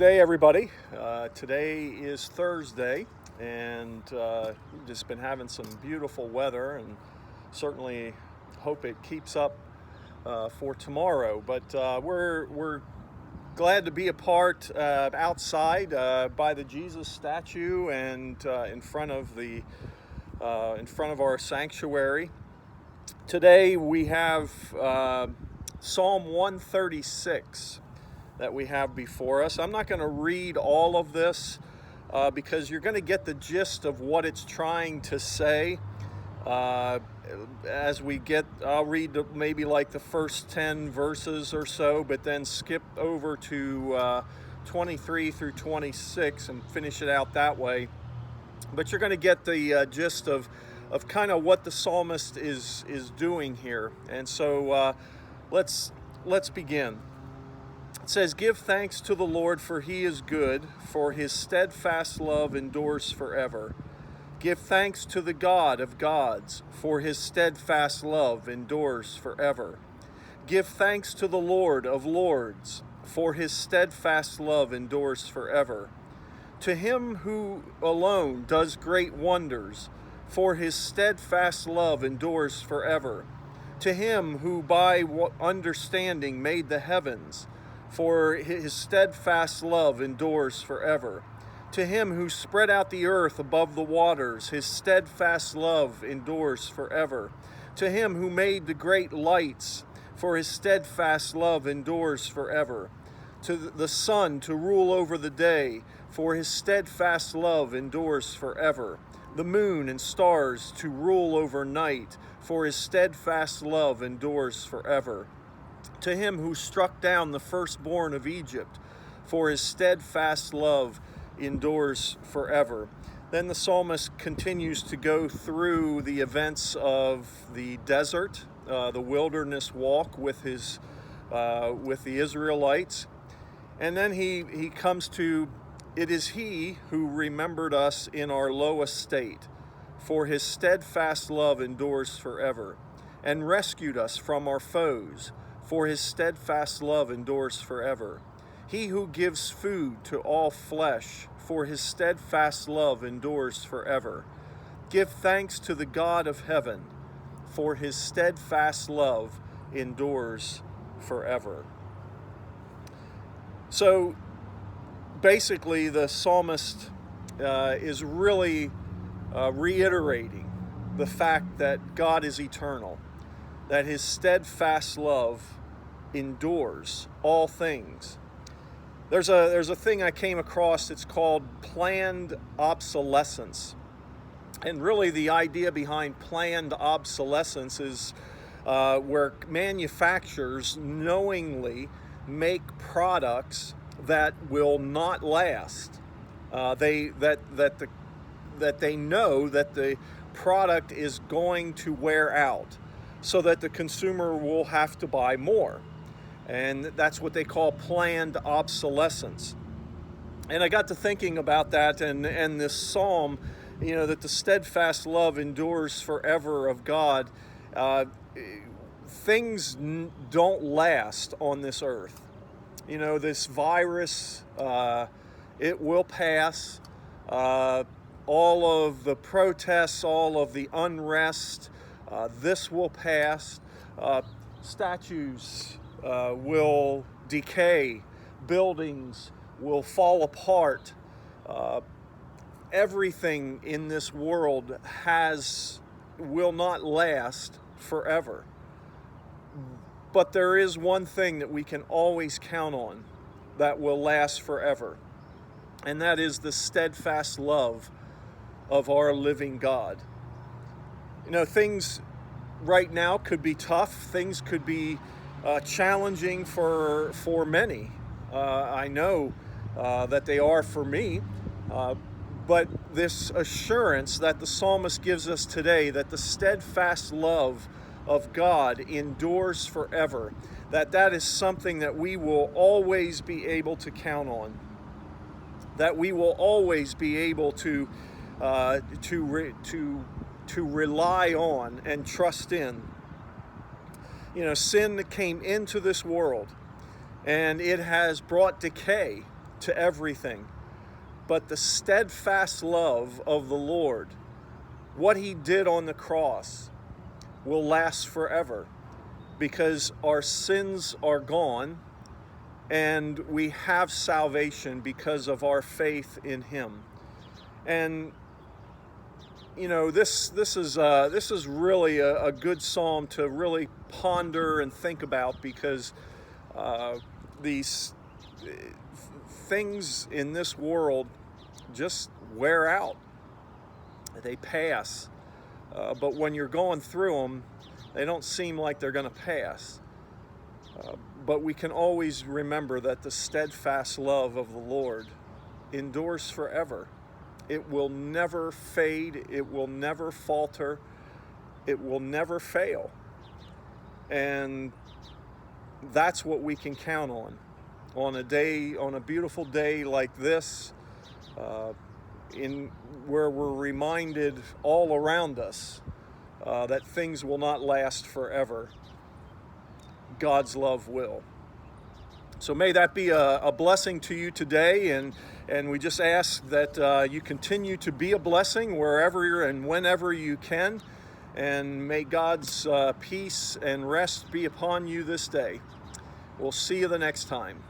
day, everybody. Today is Thursday, and we've just been having some beautiful weather, and certainly hope it keeps up for tomorrow. But we're glad to be a part outside by the Jesus statue and in front of our sanctuary. Today we have Psalm 136. That we have before us. I'm not going to read all of this because you're going to get the gist of what it's trying to say as we get. I'll read maybe like the first 10 verses or so, but then skip over to 23 through 26 and finish it out that way. But you're going to get the gist of kind of what the psalmist is doing here. And so let's begin. It says, "Give thanks to the Lord, for he is good, for his steadfast love endures forever. Give thanks to the God of gods, for his steadfast love endures forever. Give thanks to the Lord of lords, for his steadfast love endures forever. To him who alone does great wonders, for his steadfast love endures forever. To him who by understanding made the heavens, for his steadfast love endures forever. To him who spread out the earth above the waters, his steadfast love endures forever. To him who made the great lights, for his steadfast love endures forever. To the sun to rule over the day, for his steadfast love endures forever. The moon and stars to rule over night, for his steadfast love endures forever. To him who struck down the firstborn of Egypt, for his steadfast love endures forever." Then the psalmist continues to go through the events of the desert, the wilderness walk with the Israelites, and then he comes to, "It is he who remembered us in our low estate, for his steadfast love endures forever, and rescued us from our foes. For his steadfast love endures forever. He who gives food to all flesh, for his steadfast love endures forever. Give thanks to the God of heaven, for his steadfast love endures forever." So basically, the psalmist is really reiterating the fact that God is eternal, that his steadfast love endures all things. There's a thing I came across. It's called planned obsolescence, and really the idea behind planned obsolescence is where manufacturers knowingly make products that will not last. They know that the product is going to wear out, so that the consumer will have to buy more. And that's what they call planned obsolescence. And I got to thinking about that and this psalm, that the steadfast love endures forever of God. Things don't last on this earth. This virus, it will pass. All of the protests, all of the unrest, this will pass. Statues will decay. Buildings will fall apart. Everything in this world will not last forever. But there is one thing that we can always count on that will last forever, and that is the steadfast love of our living God. Things right now could be tough. Things could be challenging for many. I know that they are for me. But this assurance that the psalmist gives us today, that the steadfast love of God endures forever, that is something that we will always be able to count on. That we will always be able to rely on and trust in. Sin came into this world, and it has brought decay to everything. But the steadfast love of the Lord, what he did on the cross, will last forever, because our sins are gone and we have salvation because of our faith in him. And you know, this is really a good psalm to really ponder and think about, because these things in this world just wear out. They pass. But when you're going through them, they don't seem like they're going to pass. But we can always remember that the steadfast love of the Lord endures forever. It will never fade. It will never falter. It will never fail. And that's what we can count on a day, on a beautiful day like this, in where we're reminded all around us that things will not last forever. God's love will. So may that be a blessing to you today, and we just ask that you continue to be a blessing wherever and whenever you can, and may God's peace and rest be upon you this day. We'll see you the next time.